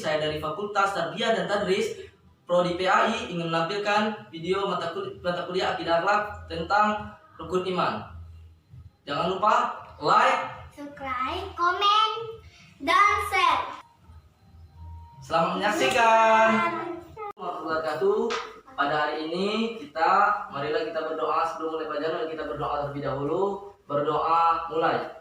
saya dari Fakultas Tarbiyah dan Tadris Prodi PAI ingin menampilkan video mata kuliah Akidah Akhlak tentang rukun iman. Jangan lupa like, subscribe, komen, dan share. Selamat menyaksikan. Warahmatullahi wabarakatuh. Pada hari ini marilah kita berdoa. Sebelum mulai pelajaran kita berdoa terlebih dahulu. Berdoa mulai.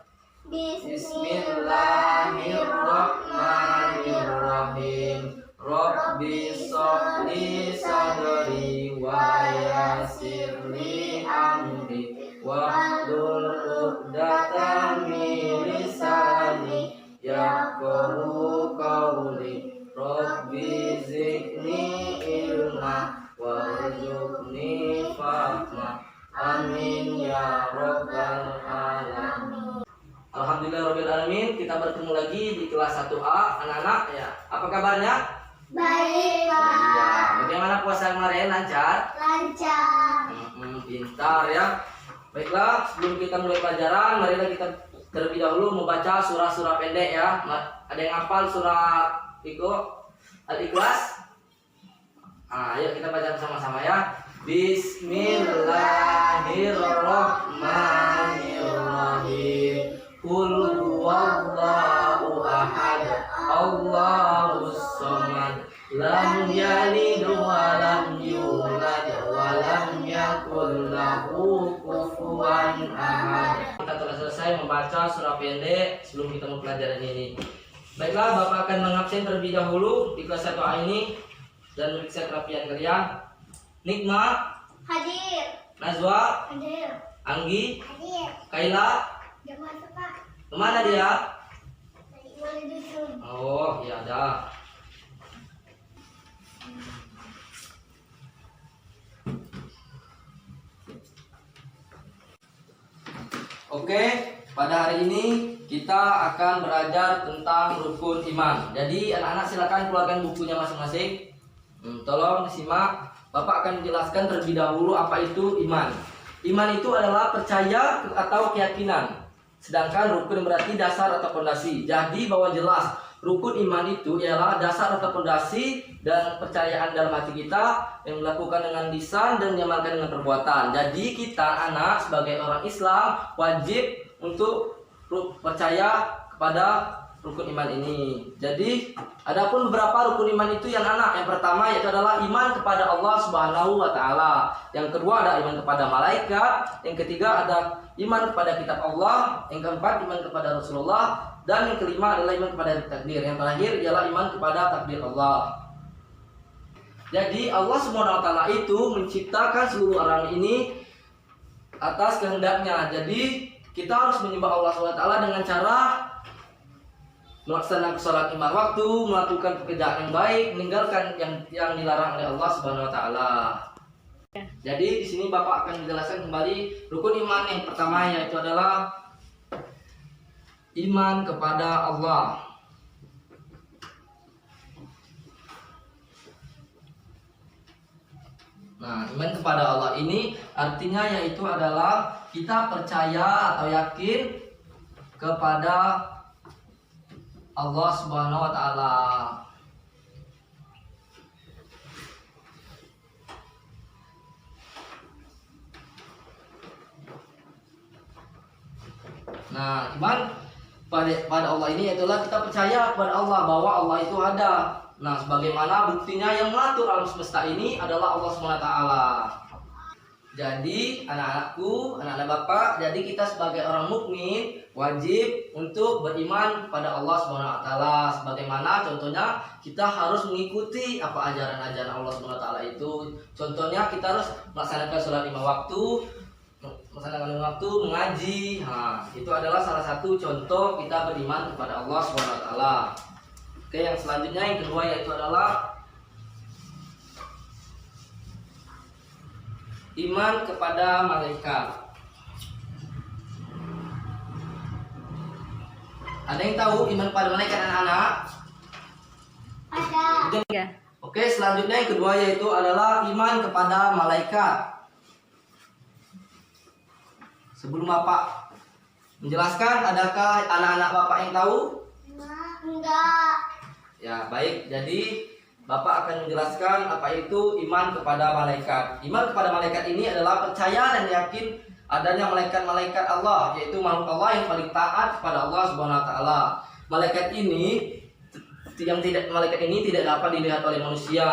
Bismillahirrahmanirrahim. Rabbi sholli sadri wa yassirli amri wahlul 'uqdatam min lisani yafqahu qawli. Rabbi zidni ilma warzuqni fahma. Amin ya rabbal alamin. Alhamdulillahirabbil alamin. Kita bertemu lagi di kelas 1A anak-anak ya. Apa kabarnya? Baik, Pak. Ya, bagaimana puasa kemarin? Lancar? Lancar. Pintar ya. Baiklah, sebelum kita mulai pelajaran, marilah kita terlebih dahulu membaca surah-surah pendek ya. Ada yang hafal surah Al-Ikhlas? Ayo kita baca bersama-sama ya. Bismillahirrahmanirrahim. Qul huwallahu ahad, Allahus samad, lam yalid wa lam yulad wa lam yakul lahu kufuwan ahad. Kita telah selesai membaca surah pendek sebelum kita mempelajari ini. Baiklah, Bapak akan mengabsen terlebih dahulu di kelas 1A ini dan meriksa kerapian kalian. Nikma Hadir. Najwa, Hadir. Anggi, Hadir. Kaila, Jam masuk, Pak. kemana dia? Wali dusun. Oh, iya ada. Oke, pada hari ini kita akan belajar tentang rukun iman. Jadi anak-anak silakan keluarkan bukunya masing-masing. Tolong disimak. Bapak akan menjelaskan terlebih dahulu apa itu iman. Iman itu adalah percaya atau keyakinan. Sedangkan rukun berarti dasar atau fondasi. Jadi bahwa jelas rukun iman itu ialah dasar atau fondasi dan percayaan dalam hati kita yang dilakukan dengan lisan dan diamalkan dengan perbuatan. Jadi kita anak sebagai orang Islam wajib untuk percaya kepada rukun iman ini. Jadi adapun beberapa rukun iman itu yang anak. Yang pertama yaitu adalah iman kepada Allah Subhanahu wa taala. Yang kedua ada iman kepada malaikat, yang ketiga ada iman kepada kitab Allah, yang keempat iman kepada Rasulullah, dan yang kelima adalah iman kepada takdir. Yang terakhir ialah iman kepada takdir Allah. Jadi Allah Subhanahu wa taala itu menciptakan seluruh orang ini atas kehendaknya. Jadi kita harus menyembah Allah Subhanahu wa taala dengan cara melaksanakan sholat lima waktu, melakukan pekerjaan yang baik, meninggalkan yang dilarang oleh Allah Subhanahu wa taala. Jadi di sini Bapak akan menjelaskan kembali rukun iman yang pertama yaitu adalah iman kepada Allah. Nah, iman kepada Allah ini artinya yaitu adalah kita percaya atau yakin kepada Allah Subhanahu wa taala. Nah, iman pada Allah ini adalah kita percaya kepada Allah bahwa Allah itu ada. Nah, sebagaimana buktinya yang mengatur alam semesta ini adalah Allah Subhanahu wa taala. Jadi anak-anakku, anak-anak Bapak, jadi kita sebagai orang mukmin wajib untuk beriman pada Allah Subhanahu wa taala. Sebagaimana contohnya kita harus mengikuti apa ajaran-ajaran Allah Subhanahu wa taala itu. Contohnya kita harus melaksanakan sholat lima waktu, mengaji. Nah, itu adalah salah satu contoh kita beriman kepada Allah Subhanahu wa taala. Oke, yang selanjutnya yang kedua yaitu adalah iman kepada malaikat. Ada yang tahu iman kepada malaikat anak-anak? Ada. Oke, selanjutnya yang kedua yaitu adalah iman kepada malaikat. Sebelum Bapak menjelaskan, adakah anak-anak Bapak yang tahu? Enggak. Ya, baik. Jadi Bapak akan menjelaskan apa itu iman kepada malaikat. Iman kepada malaikat ini adalah percaya dan yakin adanya malaikat-malaikat Allah, yaitu makhluk Allah yang paling taat kepada Allah Subhanahu wa taala. Malaikat ini tidak dapat dilihat oleh manusia,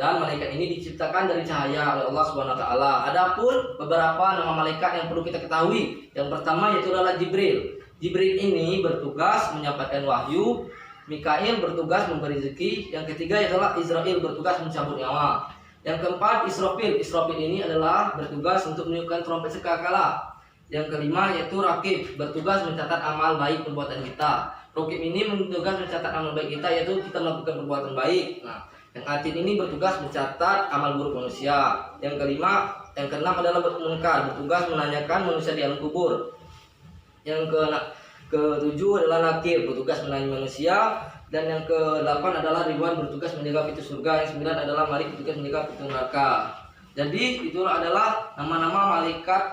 dan malaikat ini diciptakan dari cahaya oleh Allah Subhanahu wa taala. Adapun beberapa nama malaikat yang perlu kita ketahui. Yang pertama yaitu adalah Jibril. Jibril ini bertugas menyampaikan wahyu. Mikail bertugas memberi rezeki. Yang ketiga adalah Israel, bertugas mencabut nyawa. Yang keempat Israfil. Israfil ini adalah bertugas untuk meniupkan trompet sekakala. Yang kelima yaitu Rakib, bertugas mencatat amal baik perbuatan kita. Rakib ini bertugas mencatat amal baik kita, yaitu kita melakukan perbuatan baik. Nah, yang Atid ini bertugas mencatat amal buruk manusia. Yang keenam adalah Munkar, bertugas menanyakan manusia di alam kubur. Yang ketujuh adalah Nakir, bertugas menanya manusia. Dan yang ke-8 adalah Ridwan, bertugas menjaga pintu surga. Yang 9 adalah Malik, bertugas menjaga pintu neraka. Jadi itu adalah nama-nama malaikat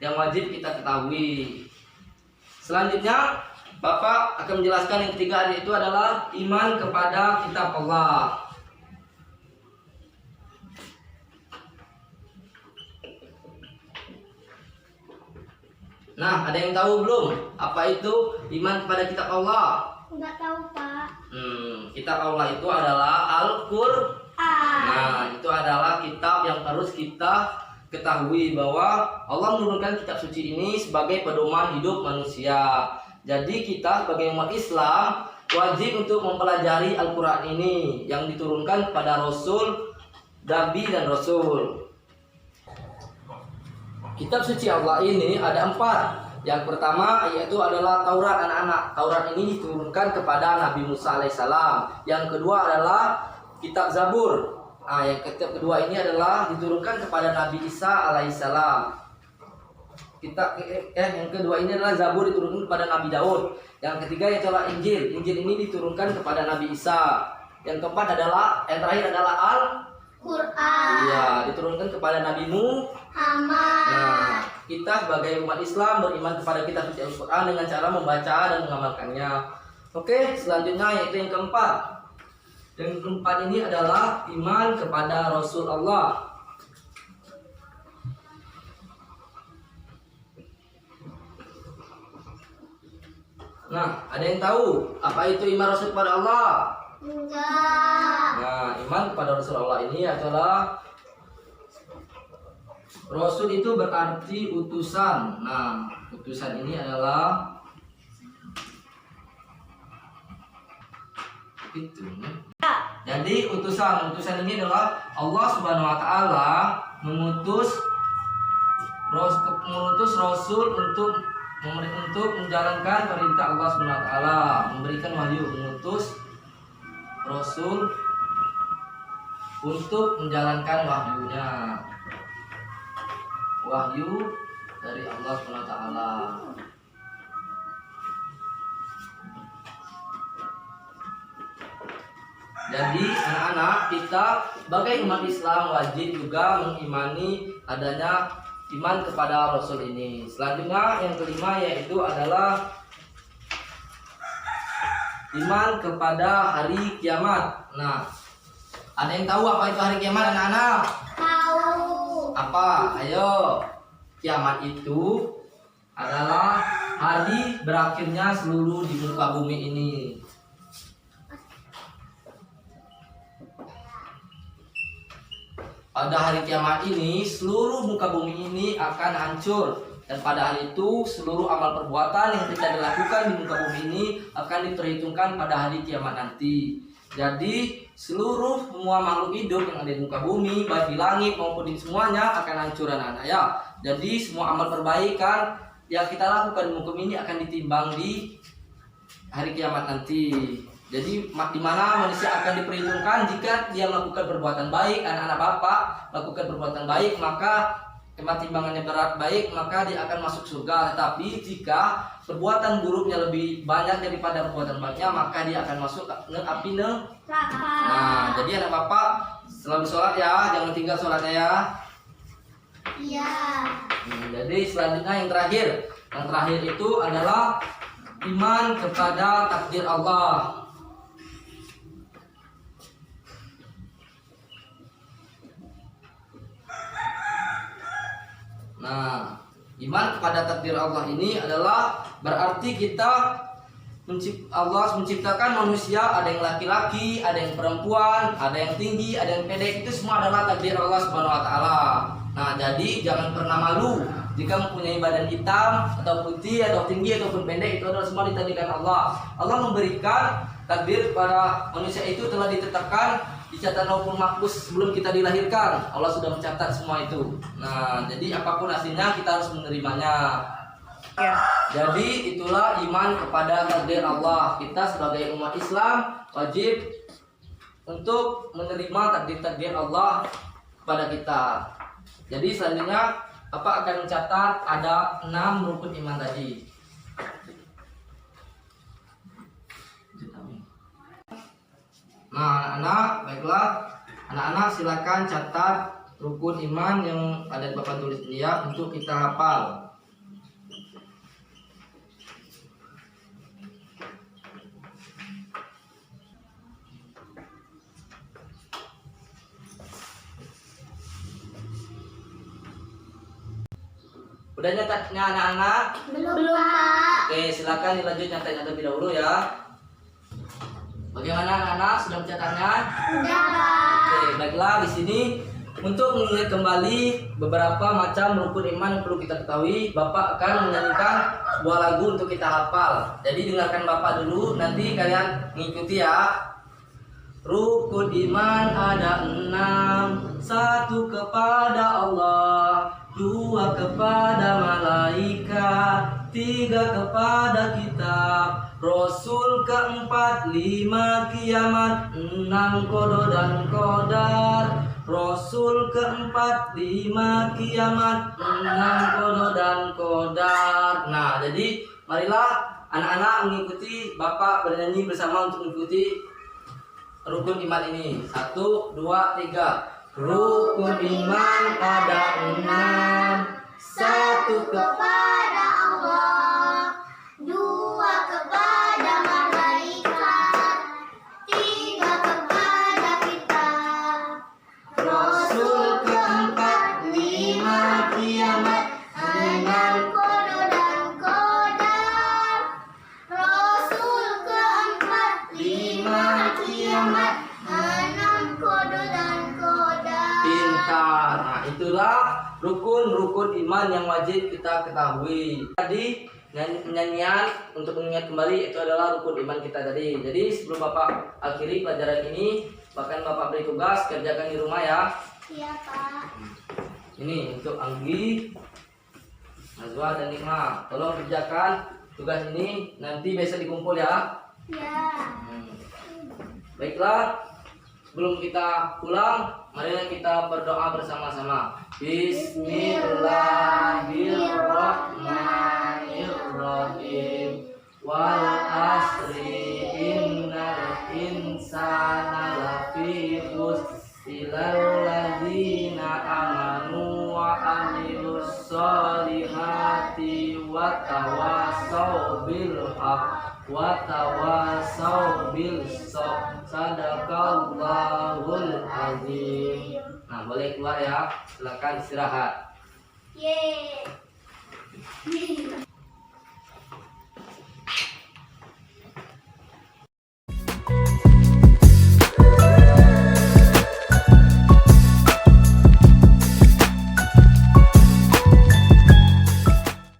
yang wajib kita ketahui. Selanjutnya Bapak akan menjelaskan yang ketiga, yaitu adalah iman kepada kitab Allah. Nah, ada yang tahu belum apa itu iman kepada kitab Allah? Enggak tahu, Pak. Kitab Allah itu adalah Al-Qur'an. Nah, itu adalah kitab yang harus kita ketahui bahwa Allah menurunkan kitab suci ini sebagai pedoman hidup manusia. Jadi kita sebagai umat Islam wajib untuk mempelajari Al-Qur'an ini yang diturunkan kepada Rasul, Nabi dan Rasul. Kitab suci Allah ini ada 4. Yang pertama yaitu adalah Taurat anak-anak. Taurat ini diturunkan kepada Nabi Musa alaihissalam. Yang kedua adalah kitab Zabur. Yang kedua ini adalah diturunkan kepada Nabi Isa alaihissalam. Yang kedua ini adalah Zabur, diturunkan kepada Nabi Daud. Yang ketiga yaitu adalah Injil. Injil ini diturunkan kepada Nabi Isa. Yang keempat adalah, yang terakhir adalah Quran. Iya, diturunkan kepada Nabi Muhammad. Nah, kita sebagai umat Islam beriman kepada kitab suci Al-Quran dengan cara membaca dan mengamalkannya. Oke, selanjutnya yaitu yang keempat. Yang keempat ini adalah iman kepada Rasul Allah. Nah, ada yang tahu apa itu iman Rasul kepada Allah? Enggak. Nah, iman kepada Rasul Allah ini adalah Rasul itu berarti utusan. Nah, utusan ini adalah itu. Jadi utusan ini adalah Allah Subhanahu wa taala mengutus Rasul untuk menjalankan perintah Allah Subhanahu wa taala, memberikan wahyu, mengutus Rasul untuk menjalankan wahyunya. Wahyu dari Allah Subhanahu wa taala. Jadi anak-anak, kita sebagai umat Islam wajib juga mengimani adanya iman kepada Rasul ini. Selanjutnya yang kelima yaitu adalah iman kepada hari kiamat. Nah, ada yang tahu apa itu hari kiamat, anak-anak? Tahu. Apa? Ayo. Kiamat itu adalah hari berakhirnya seluruh di muka bumi ini. Pada hari kiamat ini seluruh muka bumi ini akan hancur, dan pada hari itu seluruh amal perbuatan yang kita lakukan di muka bumi ini akan diperhitungkan pada hari kiamat nanti. Jadi seluruh semua makhluk hidup yang ada di muka bumi, baik di langit maupun di semuanya akan hancur, anak-anak ya. Jadi semua amal perbaikan yang kita lakukan di muka bumi ini akan ditimbang di hari kiamat nanti. Jadi di mana manusia akan diperhitungkan jika dia melakukan perbuatan baik, anak-anak Bapak melakukan perbuatan baik, maka timbangannya berat baik, maka dia akan masuk surga. Tetapi jika perbuatan buruknya lebih banyak daripada perbuatan baiknya, maka dia akan masuk ke api neraka. Nah, jadi anak Bapak selalu sholat ya, jangan tinggal sholatnya ya. Iya. Jadi selanjutnya yang terakhir itu adalah iman kepada takdir Allah. Iman kepada takdir Allah ini adalah berarti kita Allah menciptakan manusia, ada yang laki-laki, ada yang perempuan, ada yang tinggi, ada yang pendek, itu semua adalah takdir Allah Subhanahu wa taala. Nah, jadi jangan pernah malu jika mempunyai badan hitam atau putih atau tinggi ataupun pendek, itu adalah semua ditakdirkan Allah. Allah memberikan takdir pada manusia itu telah ditetapkan di catatan Lauhul Mahfuz sebelum kita dilahirkan. Allah sudah mencatat semua itu. Nah, jadi apapun hasilnya kita harus menerimanya. Jadi itulah iman kepada takdir Allah. Kita sebagai umat Islam wajib untuk menerima takdir-takdir Allah kepada kita. Jadi selanjutnya Bapak akan mencatat ada 6 rukun iman tadi. Nah, anak-anak, baiklah. Anak-anak silakan catat rukun iman yang ada di papan tulis ini ya untuk kita hafal. Udah nyatatnya anak-anak? Belum, Pak. Oke, silakan dilanjut nyatatnya terlebih dahulu ya. Bagaimana anak-anak sudah mencatatnya? Udah, Pak. Oke, baiklah di sini untuk mengingat kembali beberapa macam rukun iman yang perlu kita ketahui, Bapak akan menyanyikan sebuah lagu untuk kita hafal. Jadi dengarkan Bapak dulu, nanti kalian mengikuti ya. Rukun iman ada 6, 1 kepada Allah, 2 kepada malaikat, 3 kepada kitab, Rasul, keempat 5 kiamat, 6 qada dan qadar, Rasul, keempat 5 kiamat, 6 qada dan qadar. Nah, jadi marilah anak-anak mengikuti Bapak bernyanyi bersama untuk mengikuti rukun iman ini. 1, 2, 3. Rukun iman ada 6, 1 Kepada Allah, 2 kepada malaikat, 3 kepada kitab, Rasul, keempat 5 kiamat, 6 qada dan qadar, Rasul keempat 5 kiamat, 6 qada dan qadar. pintar. Nah, itulah rukun-rukun iman yang wajib kita ketahui. Tadi nyanyian untuk mengingat kembali itu adalah rukun iman kita tadi. Jadi sebelum Bapak akhiri pelajaran ini, bahkan Bapak beri tugas kerjakan di rumah ya. Iya, Pak. Ini untuk Anggi, Nazwa dan Nikma. Tolong kerjakan tugas ini, nanti besok dikumpul ya. Ya. Baiklah, sebelum kita pulang, mari kita berdoa bersama-sama. Bismillahirrahmanirrahim. Wal asri innal insana lafi khusr illal ladzina amanu wa amilus solihati wa tawassaw bil haqq wa tawassaw bil sabr. Sadaqallahul azim. Nah, boleh keluar ya. Silakan istirahat. Yeay.